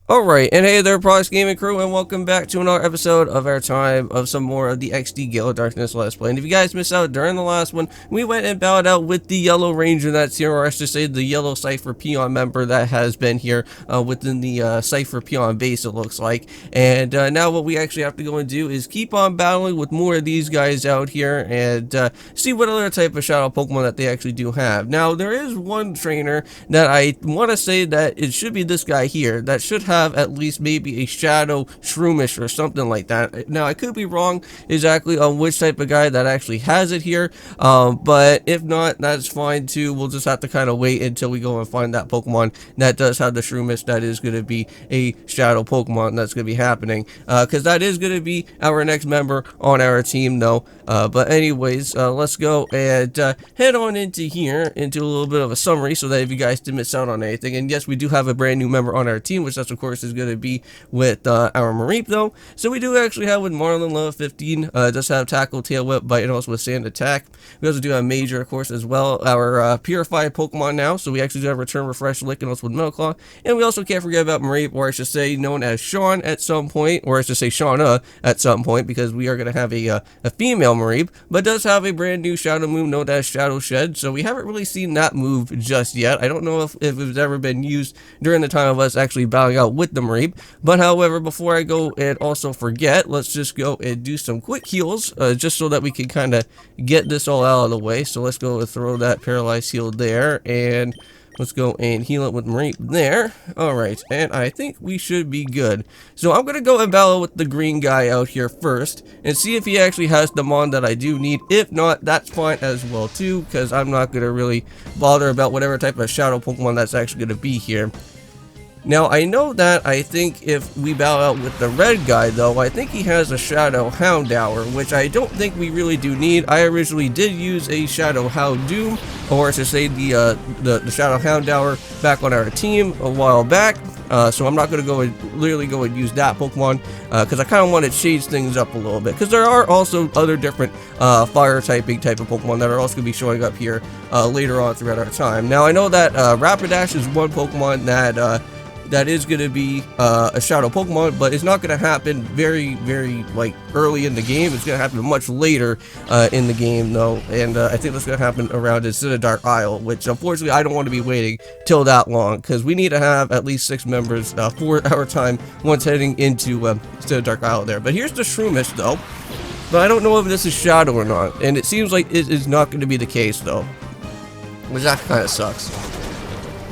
Alright, and hey there, Prox Gaming Crew, and welcome back to another episode of our time of some more of the XD Gale of Darkness Let's Play. And if you guys missed out during the last one, we went and battled out with the Yellow Ranger that's here, or I should say the Yellow Cipher Peon member that has been here within the Cipher Peon base, it looks like. And now what we actually have to go and do is keep on battling with more of these guys out here and see what other type of shadow Pokemon that they actually do have. Now, there is one trainer that I want to say that it should be this guy here that should have at least maybe a shadow shroomish or something like that. Now I could be wrong exactly on which type of guy that actually has it here, but if not, that's fine too. We'll just have to kind of wait until we go and find that Pokemon that does have the shroomish. That is going to be a shadow Pokemon that's going to be happening, because that is going to be our next member on our team though. But anyways, let's go and head on into here into a little bit of a summary so that if you guys did miss out on anything. And yes, we do have a brand new member on our team, which that's of course is going to be with our Mareep though. So we do actually have with Marlin level 15, does have Tackle, Tail Whip, Bite, and also Withstand Attack. We also do have Major of course as well, our Purified Pokemon now. So we actually do have Return, Refresh, Lick, and also with Metal Claw. And we also can't forget about Mareep, or I should say known as Sean at some point, or I should say Shauna at some point, because we are going to have a female Mareep, but does have a brand new shadow move known as Shadow Shed. So we haven't really seen that move just yet. I don't know if it's ever been used during the time of us actually battling out with the Mareep. But however, before I go and also forget, let's just go and do some quick heals, just so that we can kind of get this all out of the way. So let's go and throw that paralyzed heal there, and let's go and heal it with Mareep there. Alright, and I think we should be good. So I'm going to go and battle with the green guy out here first and see if he actually has the mon that I do need. If not, that's fine as well too, because I'm not going to really bother about whatever type of shadow Pokemon that's actually going to be here. Now, I know that I think if we battle out with the red guy, though, I think he has a Shadow Houndour, which I don't think we really do need. I originally did use a Shadow Houndoom, or to say the Shadow Houndour back on our team a while back. So I'm not going to go and literally go and use that Pokemon, because I kind of want to change things up a little bit. Because there are also other different fire typing type of Pokemon that are also going to be showing up here later on throughout our time. Now, I know that Rapidash is one Pokemon that is going to be a shadow Pokemon, but it's not going to happen very like early in the game. It's going to happen much later in the game though, and I think that's going to happen around Dark Isle, which unfortunately I don't want to be waiting till that long, because we need to have at least 6 members for our time once heading into Dark Isle there. But here's the Shroomish though, but I don't know if this is shadow or not, and it seems like it is not going to be the case though, which that kind of sucks.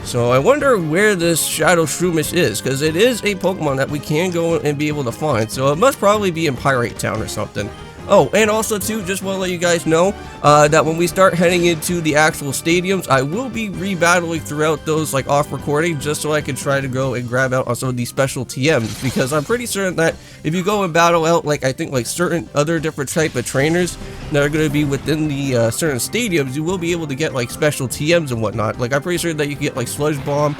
So I wonder where this Shadow Shroomish is, because it is a Pokemon that we can go and be able to find. So it must probably be in Pirate Town or something. Oh, and also too, just want to let you guys know that when we start heading into the actual stadiums, I will be rebattling throughout those like off recording, just so I can try to go and grab out on some of these special TMs, because I'm pretty certain that if you go and battle out like I think like certain other different type of trainers that are going to be within the certain stadiums, you will be able to get like special TMs and whatnot. Like I'm pretty sure that you can get like Sludge Bomb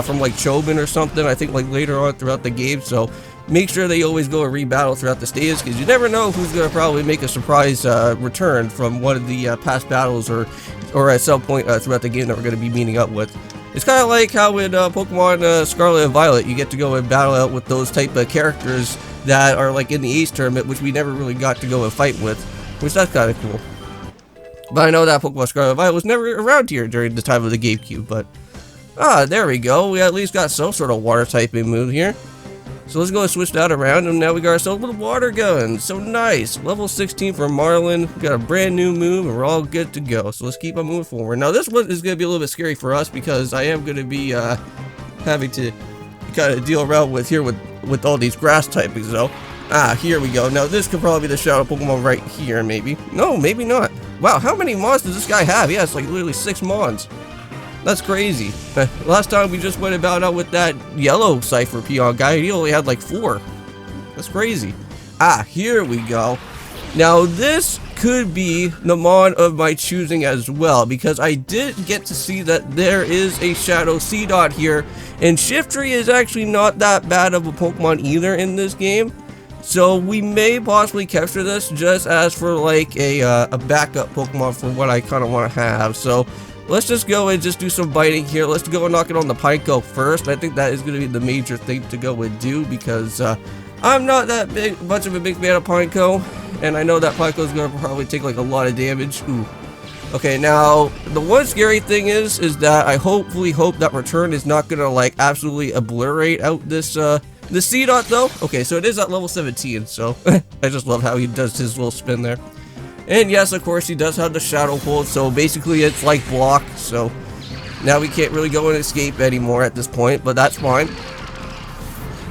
from like Chobin or something, I think like later on throughout the game. So make sure that you always go and rebattle throughout the stages, because you never know who's going to probably make a surprise return from one of the past battles or at some point throughout the game that we're going to be meeting up with. It's kind of like how in Pokemon Scarlet and Violet, you get to go and battle out with those type of characters that are like in the Ace tournament, which we never really got to go and fight with, which that's kind of cool. But I know that Pokemon Scarlet and Violet was never around here during the time of the GameCube, but there we go. We at least got some sort of water typing move here. So let's go and switch that around, and now we got ourselves a little water gun. So nice. Level 16 for Marlin. We got a brand new move, and we're all good to go. So let's keep on moving forward. Now this one is going to be a little bit scary for us, because I am going to be having to kind of deal around with here with all these grass typings though. Here we go. Now this could probably be the shadow Pokemon right here, maybe. No, maybe not. Wow, how many mons does this guy have? He has like literally 6 mons. That's crazy. Last time we just went about out with that yellow Cipher Peon guy, he only had like 4. That's crazy. Here we go. Now this could be the mon of my choosing as well, because I did get to see that there is a Shadow Seedot here, and Shiftry is actually not that bad of a Pokemon either in this game. So we may possibly capture this just as for like a backup Pokemon for what I kind of want to have. So let's just go and just do some biting here. Let's go and knock it on the Pineco first. I think that is going to be the major thing to go and do, because I'm not that much of a big fan of Pineco, and I know that Pineco is going to probably take like a lot of damage. Ooh. Okay, now the one scary thing is that I hopefully hope that return is not going to like absolutely obliterate out this this C-Dot though. Okay, so it is at level 17, so I just love how he does his little spin there. And yes, of course, he does have the Shadow Hold, so basically it's like block, so now we can't really go and escape anymore at this point, but that's fine.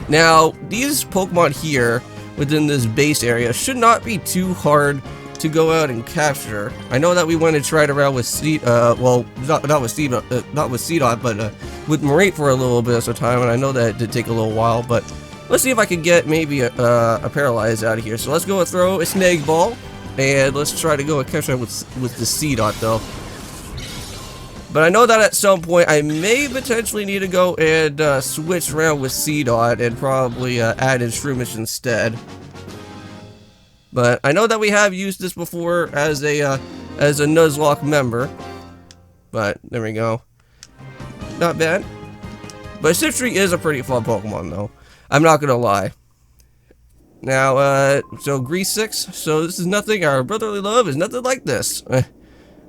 Now, these Pokemon here within this base area should not be too hard to go out and capture. I know that we went and tried around with well, not with C-Dot, but with Mareep for a little bit of time, and I know that it did take a little while, but let's see if I can get maybe a Paralyze out of here. So let's go and throw a Snake Ball. And let's try to go and catch up with the C-Dot though. But I know that at some point I may potentially need to go and switch around with C-Dot and probably add in Shroomish instead. But I know that we have used this before as a Nuzlocke member. But there we go. Not bad. But Siptree is a pretty fun Pokemon though. I'm not gonna lie. Now, so Grease 6, so this is nothing, our brotherly love is nothing like this.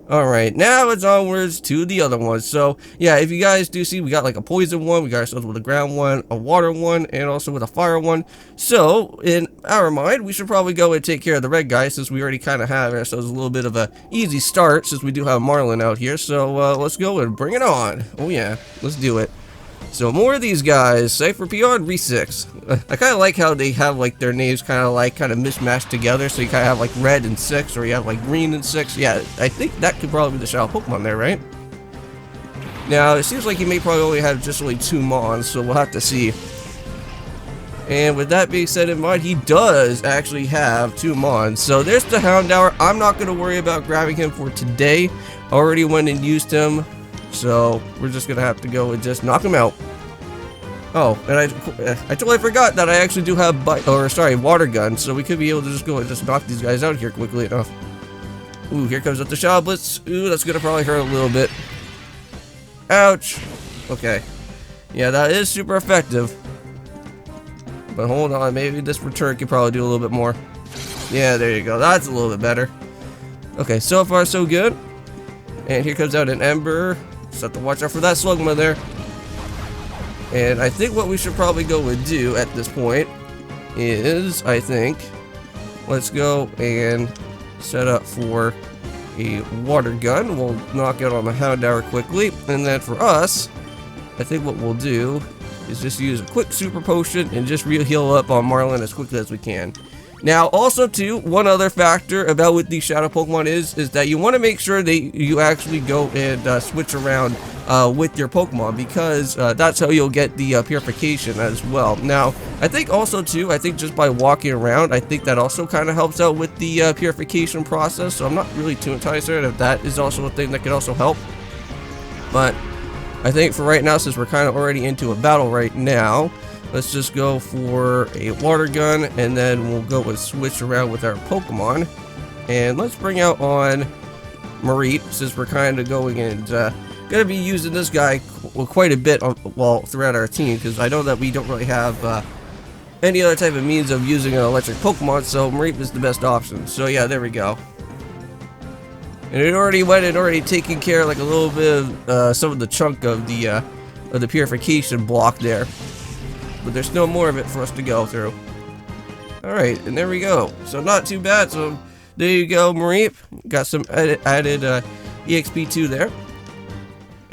Alright, now it's onwards to the other ones. So, yeah, if you guys do see, we got like a poison one, we got ourselves with a ground one, a water one, and also with a fire one. So, in our mind, we should probably go and take care of the red guy, since we already kind of have ourselves a little bit of a easy start, since we do have Marlin out here. So, let's go and bring it on. Oh yeah, let's do it. So more of these guys, Cipher PR and Re6. I kind of like how they have like their names kind of mismatched together. So you kind of have like red and 6, or you have like green and 6. Yeah, I think that could probably be the Shadow Pokemon there, right? Now it seems like he may probably only have just only 2 Mons, so we'll have to see. And with that being said in mind, he does actually have 2 Mons. So there's the Houndour. I'm not going to worry about grabbing him for today. Already went and used him. So we're just gonna have to go and just knock him out. Oh, and I totally forgot that I actually do have water gun, so we could be able to just go and just knock these guys out here quickly enough. Ooh, here comes up the Shadow Blitz. Ooh, that's gonna probably hurt a little bit. Ouch. Okay. Yeah, that is super effective. But hold on, maybe this return could probably do a little bit more. Yeah, there you go. That's a little bit better. Okay, so far so good. And here comes out an Ember. Just have to watch out for that Slugma there. And I think what we should probably go and do at this point is, I think, let's go and set up for a water gun. We'll knock out on the Houndour quickly. And then for us, I think what we'll do is just use a quick super potion and just heal up on Marlin as quickly as we can. Now, also too, one other factor about with these Shadow Pokemon is that you want to make sure that you actually go and switch around with your Pokemon, because that's how you'll get the purification as well. Now, I think also too, I think just by walking around, I think that also kind of helps out with the purification process. So I'm not really too entirely certain if that is also a thing that could also help. But I think for right now, since we're kind of already into a battle right now, let's just go for a water gun, and then we'll go and switch around with our Pokemon. And let's bring out on Mareep, since we're kind of going and going to be using this guy quite a bit throughout our team, because I know that we don't really have any other type of means of using an electric Pokemon, so Mareep is the best option. So yeah, there we go. And it already went and already taken care of like a little bit of some of the chunk of the purification block there. But there's no more of it for us to go through. Alright, and there we go. So not too bad. So there you go, Mareep. Got some added EXP2 there.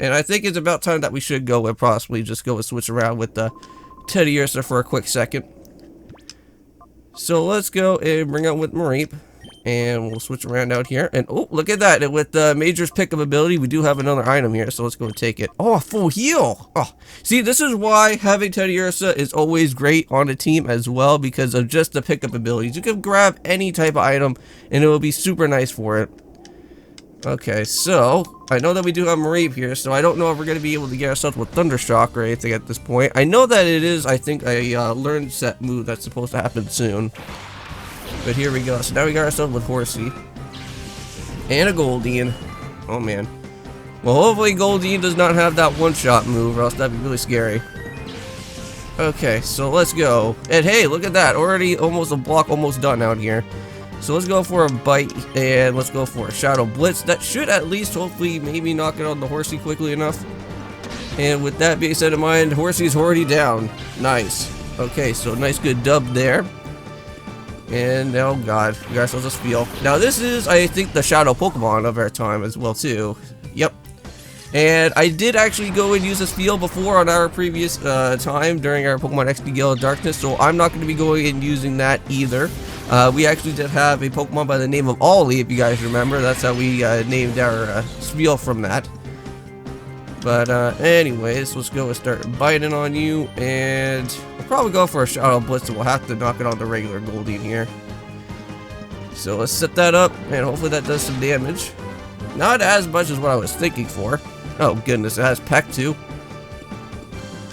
And I think it's about time that we should go and possibly just go and switch around with the Teddiursa for a quick second. So let's go and bring out with Mareep. And we'll switch around out here. And oh, look at that. And with Major's pickup ability, we do have another item here. So let's go and take it. Oh, a full heal. Oh, see, this is why having Teddiursa is always great on a team as well, because of just the pickup abilities. You can grab any type of item and it will be super nice for it. Okay, so I know that we do have Mareep here, so I don't know if we're going to be able to get ourselves with Thundershock or anything at this point. I know that it is, I think, a learned set move that's supposed to happen soon. But here we go. So now we got ourselves with Horsey. And a Goldeen. Oh man. Well, hopefully Goldeen does not have that one-shot move, or else that'd be really scary. Okay, so let's go. And hey, look at that. Already almost a block almost done out here. So let's go for a bite, and let's go for a Shadow Blitz. That should at least hopefully maybe knock it on the Horsey quickly enough. And with that being said in mind, Horsey's already down. Nice. Okay, so nice good dub there. And oh god, we got ourselves a Spiel. Now this is, I think, the Shadow Pokemon of our time as well too. Yep. And I did actually go and use a Spiel before on our previous time during our Pokemon XD Gale of Darkness, so I'm not going to be going and using that either. We actually did have a Pokemon by the name of Ollie, if you guys remember. That's how we named our Spiel from that. But anyways, let's go and start biting on you, and we'll probably go for a Shadow Blitz, and we'll have to knock it on the regular Goldeen here. So let's set that up, and hopefully that does some damage. Not as much as what I was thinking for. Oh goodness, it has Peck too.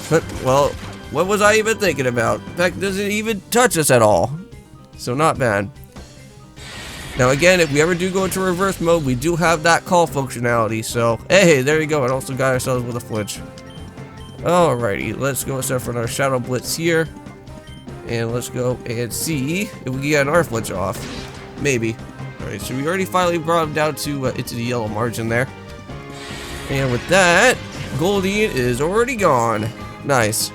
But, well, what was I even thinking about? Peck doesn't even touch us at all. So not bad. Now again, if we ever do go into reverse mode, we do have that call functionality. So, hey, there you go. And also got ourselves with a flinch. Alrighty, let's go set for another Shadow Blitz here. And let's go and see if we can get an R-Flinch off. Maybe. Alright, so we already finally brought him down to into the yellow margin there. And with that, Goldeen is already gone. Nice.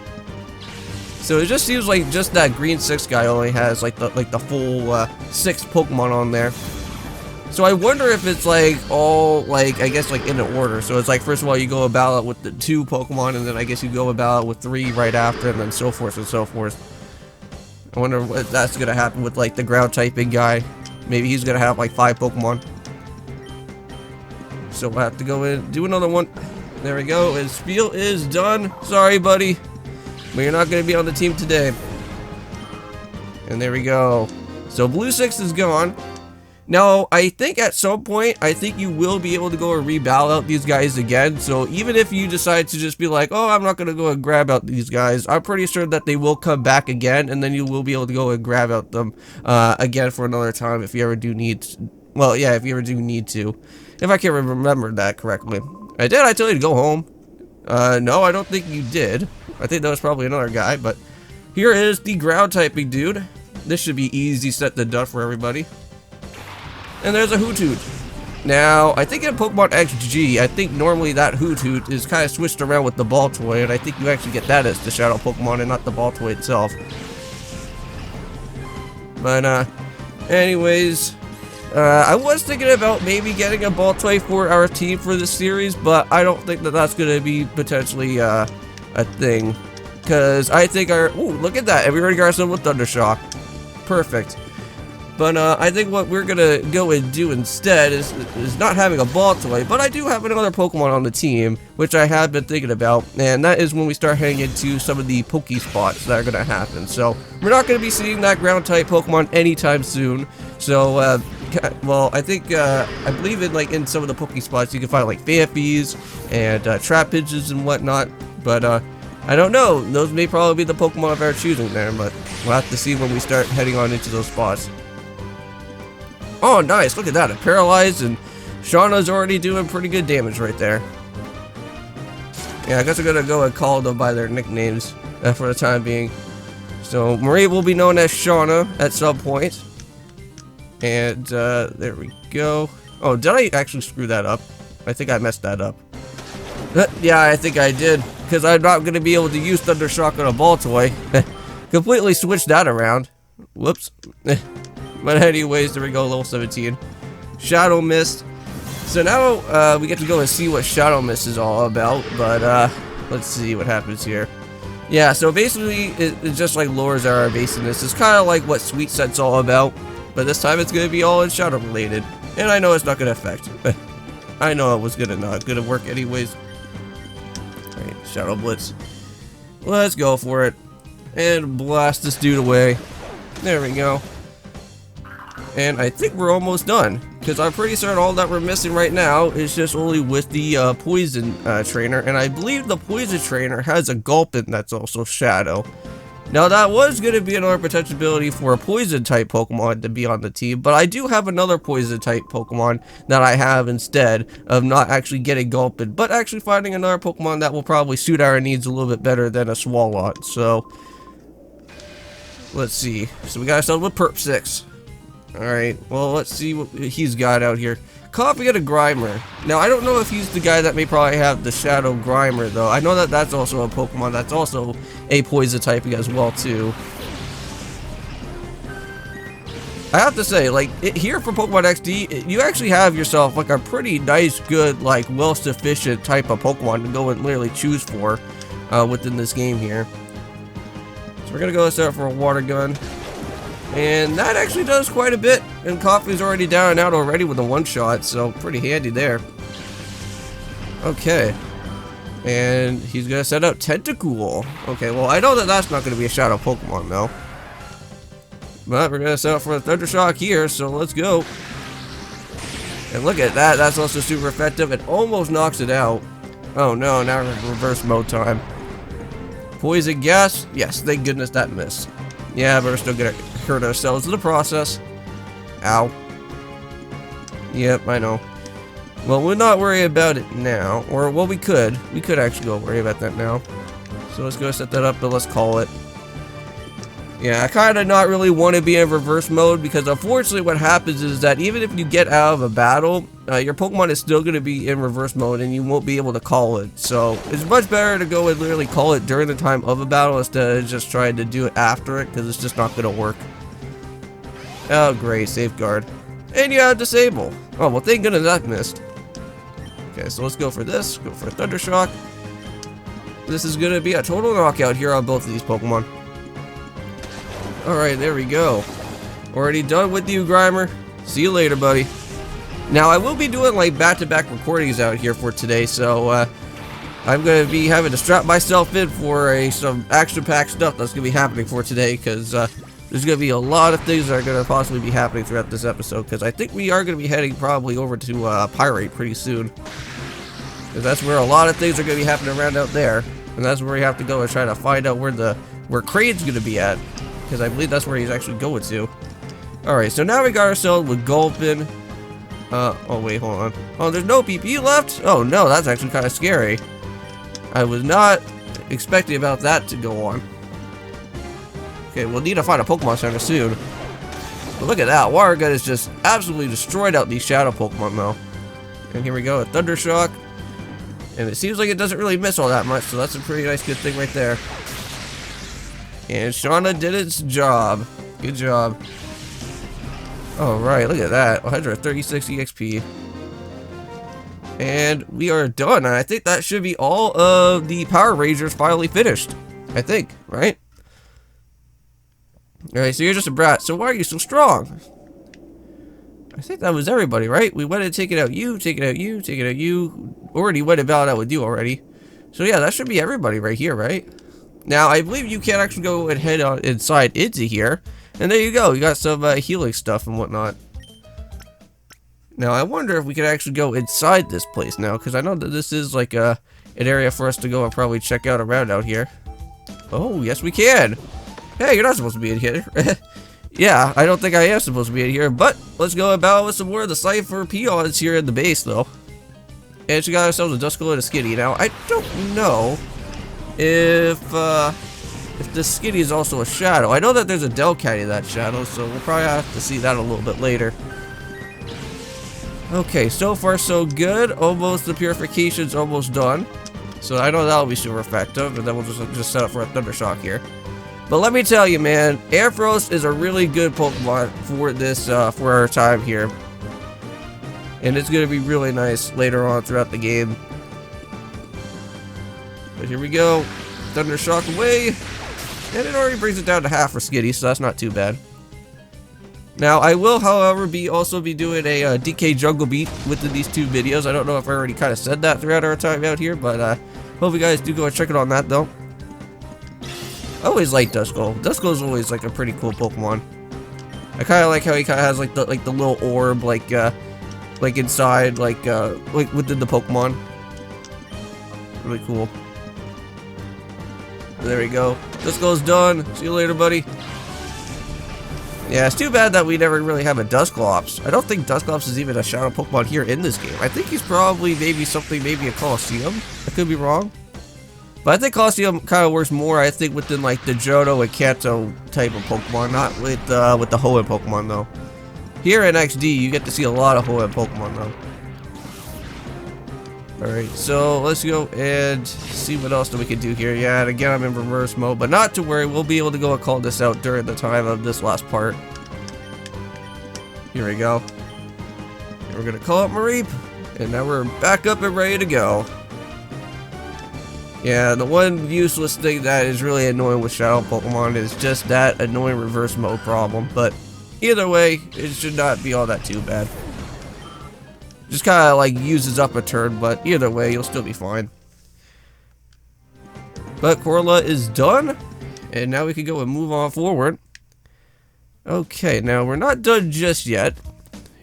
So it just seems like just that green 6 guy only has like the full 6 Pokemon on there. So I wonder if it's like all like, I guess, like in an order. So it's like, first of all you go about it with the 2 Pokemon, and then I guess you go about it with 3 right after, and then so forth and so forth. I wonder what that's gonna happen with like the ground typing guy. Maybe he's gonna have like 5 Pokemon. So we'll have to go in, do another one. There we go, and Spiel is done. Sorry, buddy, but you're not gonna be on the team today. And there we go. So blue 6 is gone. Now, I think at some point, I think you will be able to go and rebattle out these guys again. So even if you decide to just be like, oh, I'm not going to go and grab out these guys, I'm pretty sure that they will come back again, and then you will be able to go and grab out them again for another time if you ever do need, well, yeah, if you ever do need to. If I can remember that correctly. I tell you to go home? No, I don't think you did. I think that was probably another guy, but here is the ground typing dude. This should be easy set to done for everybody. And there's a Hoothoot. Now, I think in Pokemon XG, I think normally that Hoothoot is kind of switched around with the Baltoy, and I think you actually get that as the Shadow Pokemon and not the Baltoy itself. But, anyways, I was thinking about maybe getting a Baltoy for our team for this series, but I don't think that that's going to be potentially, a thing. Because I think ooh, look at that, and we already got ourselves with Thundershock. Perfect. But I think what we're gonna go and do instead is not having a Baltoy, but I do have another Pokemon on the team, which I have been thinking about, and that is when we start heading into some of the Poke spots that are gonna happen. So we're not gonna be seeing that ground type Pokemon anytime soon. So well, I think I believe in some of the Poke spots you can find like Phanpies and Trap Pigeons and whatnot, but I don't know. Those may probably be the Pokemon of our choosing there, but we'll have to see when we start heading on into those spots. Oh, nice. Look at that. It paralyzed, and Shauna's already doing pretty good damage right there. Yeah, I guess I'm going to go and call them by their nicknames for the time being. So, Marie will be known as Shauna at some point. And, there we go. Oh, did I actually screw that up? I think I messed that up. Yeah, I think I did. Because I'm not going to be able to use Thundershock on a Baltoy. Completely switched that around. Whoops. But anyways, there we go, level 17. Shadow Mist. So now we get to go and see what Shadow Mist is all about, but let's see what happens here. Yeah, so basically it just like lowers our evasiveness. It's kind of like what Sweet Scent's all about, but this time it's going to be all in Shadow related. And I know it's not going to affect. I know it was not going to work anyways. Alright, Shadow Blitz. Let's go for it. And blast this dude away. There we go. And I think we're almost done, because I'm pretty certain all that we're missing right now is just only with the Poison Trainer, and I believe the Poison Trainer has a Gulpin that's also Shadow. Now that was going to be another potential ability for a poison type Pokemon to be on the team, but I do have another poison type Pokemon that I have instead of not actually getting Gulpin, but actually finding another Pokemon that will probably suit our needs a little bit better than a Swalot. So let's see. So we got ourselves with Perp 6. Alright, well let's see what he's got out here. Coffee got a Grimer. Now I don't know if he's the guy that may probably have the Shadow Grimer though. I know that that's also a Pokemon that's also a poison type as well too. I have to say, like, here for Pokemon XD, you actually have yourself like a pretty nice, good, like, well-sufficient type of Pokemon to go and literally choose for within this game here. So we're gonna go start for a Water Gun. And that actually does quite a bit. And Coffee's already down and out already with a one-shot, so pretty handy there. Okay. And he's gonna set up Tentacool. Okay, well I know that that's not gonna be a Shadow Pokemon though. But we're gonna set up for a Thundershock here, so let's go. And look at that, that's also super effective. It almost knocks it out. Oh no, now we're reverse mode time. Poison Gas? Yes, thank goodness that missed. Yeah, but we're still gonna hurt ourselves in the process. Ow. Yep, I know. Well, we'll not worry about it now. Or, well, we could. We could actually go worry about that now. So let's go set that up, but let's call it. Yeah, I kind of not really want to be in reverse mode because unfortunately what happens is that even if you get out of a battle, your Pokemon is still going to be in reverse mode and you won't be able to call it. So it's much better to go and literally call it during the time of a battle instead of just trying to do it after it because it's just not going to work. Oh great, Safeguard. And you have Disable. Oh well, thank goodness that missed. Okay, so let's go for this. Go for a Thundershock. This is going to be a total knockout here on both of these Pokemon. Alright, there we go. Already done with you, Grimer. See you later, buddy. Now, I will be doing, like, back-to-back recordings out here for today, so, I'm going to be having to strap myself in for some action-packed stuff that's going to be happening for today, because, there's going to be a lot of things that are going to possibly be happening throughout this episode, because I think we are going to be heading probably over to, Pyrite pretty soon. Because that's where a lot of things are going to be happening around out there, and that's where we have to go and try to find out where Crane's going to be at. Because I believe that's where he's actually going to. Alright, so now we got ourselves with Gulpin. Oh wait, hold on. Oh, there's no PP left? Oh no, that's actually kind of scary. I was not expecting about that to go on. Okay, we'll need to find a Pokemon Center soon. But look at that, Water Gun has just absolutely destroyed out these Shadow Pokemon though. And here we go, a Thundershock. And it seems like it doesn't really miss all that much, so that's a pretty nice good thing right there. And Shauna did its job. Good job. Alright, look at that. 136 EXP. And we are done. And I think that should be all of the Power Rangers finally finished. I think, right? Alright, so you're just a brat. So why are you so strong? I think that was everybody, right? We went and taken out you, taken out you, taken out you. Already went and battled out with you already. So yeah, that should be everybody right here, right? Now, I believe you can actually go and head on inside into here. And there you go. You got some healing stuff and whatnot. Now, I wonder if we could actually go inside this place now. Because I know that this is like an area for us to go and probably check out around out here. Oh, yes we can. Hey, you're not supposed to be in here. Yeah, I don't think I am supposed to be in here. But let's go about with some more of the Cipher peons here in the base, though. And she got ourselves a Duskull and a Skitty. Now, I don't know if the Skitty is also a Shadow. I know that there's a Delcatty that Shadow, so we'll probably have to see that a little bit later. Okay, so far so good. Almost, the purification's almost done. So I know that'll be super effective, and then we'll just set up for a Thundershock here. But let me tell you, man, Ampharos is a really good Pokemon for this, for our time here. And it's going to be really nice later on throughout the game. But here we go. Thundershock away. And it already brings it down to half for Skitty, so that's not too bad. Now, I will, however, also be doing a DK Jungle Beat within these two videos. I don't know if I already kind of said that throughout our time out here, but hope you guys do go and check it on that, though. I always like Duskull. Duskull's always like a pretty cool Pokemon. I kind of like how he kind of has like the little orb like inside like within the Pokemon. Really cool. There we go. This goes done. See you later, buddy. Yeah, it's too bad that we never really have a Dusclops. I don't think Dusclops is even a Shadow Pokemon here in this game. I think he's probably maybe a Colosseum. I could be wrong. But I think Colosseum kind of works more, I think, within like the Johto and Kanto type of Pokemon, not with the Hoenn Pokemon though. Here in XD, you get to see a lot of Hoenn Pokemon though. Alright, so let's go and see what else that we can do here. Yeah, and again, I'm in reverse mode, but not to worry, we'll be able to go and call this out during the time of this last part. Here we go. And we're gonna call out Mareep, and now we're back up and ready to go. Yeah, the one useless thing that is really annoying with Shadow Pokemon is just that annoying reverse mode problem, but either way, it should not be all that too bad. Just kind of like uses up a turn, but either way, you'll still be fine. But Corla is done, and now we can go and move on forward. Okay, now we're not done just yet,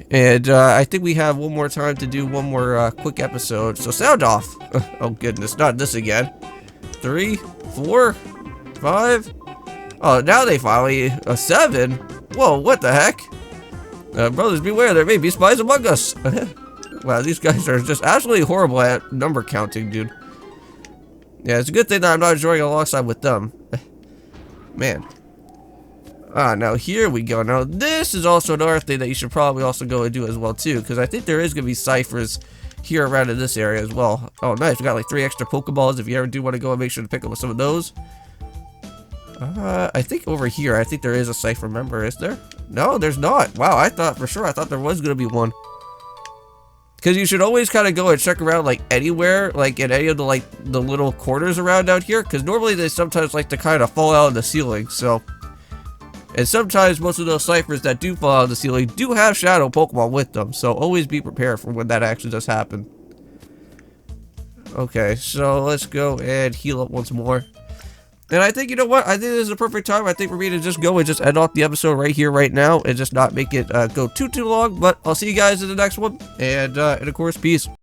and I think we have one more time to do one more quick episode. So sound off. Oh goodness, not this again. 3, 4, 5. Oh, now they finally 7. Whoa, what the heck? Brothers, beware! There may be spies among us. Wow, these guys are just absolutely horrible at number counting, dude. Yeah, it's a good thing that I'm not joining alongside with them. Man. Ah, now here we go. Now this is also another thing that you should probably also go and do as well too, because I think there is going to be ciphers here around in this area as well. Oh, nice. We got like 3 extra Pokeballs if you ever do want to go and make sure to pick up some of those. I think over here, I think there is a cipher member, is there? No, there's not. Wow, I thought there was going to be one. Because you should always kind of go and check around like anywhere, like in any of the like the little corners around out here, because normally they sometimes like to kind of fall out of the ceiling. So, and sometimes most of those ciphers that do fall out of the ceiling do have Shadow Pokemon with them. So always be prepared for when that actually does happen. Okay, so let's go and heal up once more. And I think, you know what, I think this is a perfect time, I think, for me to just go and just end off the episode right here, right now, and just not make it go too long, but I'll see you guys in the next one, and of course, peace.